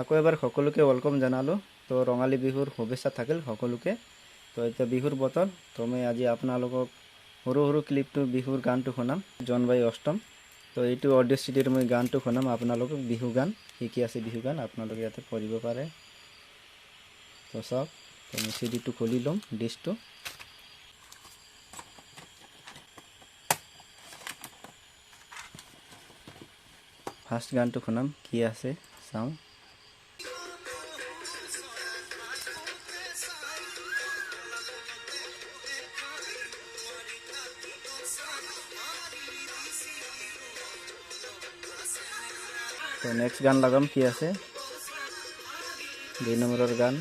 আকৌ এবাৰ সকলোকে ৱেলকাম জনালোঁ। তো ৰঙালী বিহুৰ শুভেচ্ছা থাকিল সকলোকে। তো এতিয়া বিহুৰ বতৰ, তো মই আজি আপোনালোকক সৰু সৰু ক্লিপটো বিহুৰ গানটো শুনাম, জোনবাই অষ্টম। তো এইটো অডিঅ' চিডিৰ মই গানটো শুনাম আপোনালোকক, বিহু গান শিকি আছে, বিহু গান আপোনালোকে ইয়াতে পঢ়িব পাৰে। তো চাওক, তো মই চিডিটো খুলি ল'ম, ডিছটো। ফাৰ্ষ্ট গানটো শুনাম, কি আছে চাওঁ। তো নেক্সট গান লাগাম, কি আছে 2 নম্বৰৰ গান।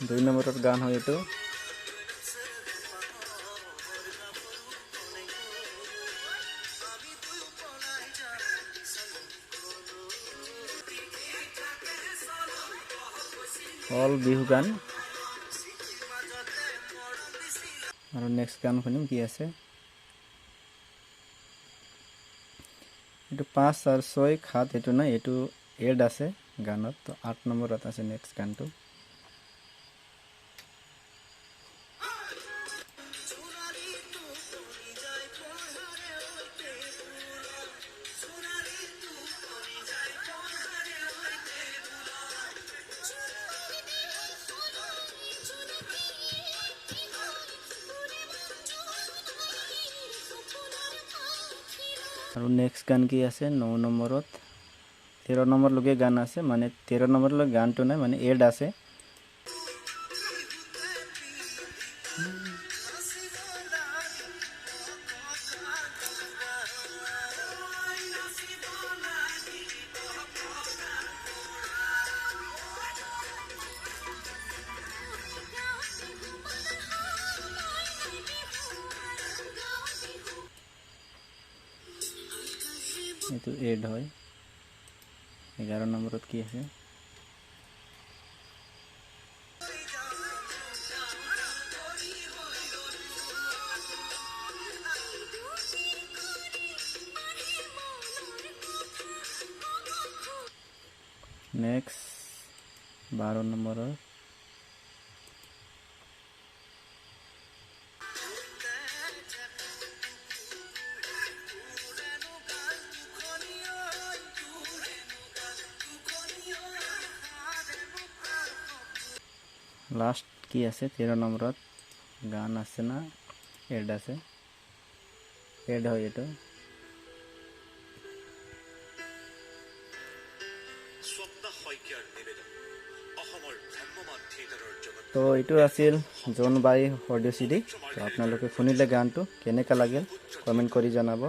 দুই নম্বৰৰ গান হয় এইটো। অল বিহু গান। আৰু নেক্সট গান শুনিম, কি আছে এইটো 5 আৰু 6 7 এইটো নাই, এইটো এড আছে গানত। তো 8 নম্বৰত আছে নেক্সট গানটো। আৰু নেক্সট গান কি আছে 9 নম্বৰত, 13 নম্বৰলৈকে গান আছে, মানে 13 নম্বৰলৈ গানটো নাই, মানে এড আছে। এইটো এড হয়। 11 নম্বৰত কি আছে, নেক্সট 12 নম্বৰৰ লাষ্ট কি আছে 13 নম্বৰত গান আছে না এড আছে, এড হয় এইটো। তো এইটো আছিল জোনবাই অডিঅ' চিডি। তো আপোনালোকে শুনিলে গানটো কেনেকুৱা লাগিল কমেণ্ট কৰি জনাব।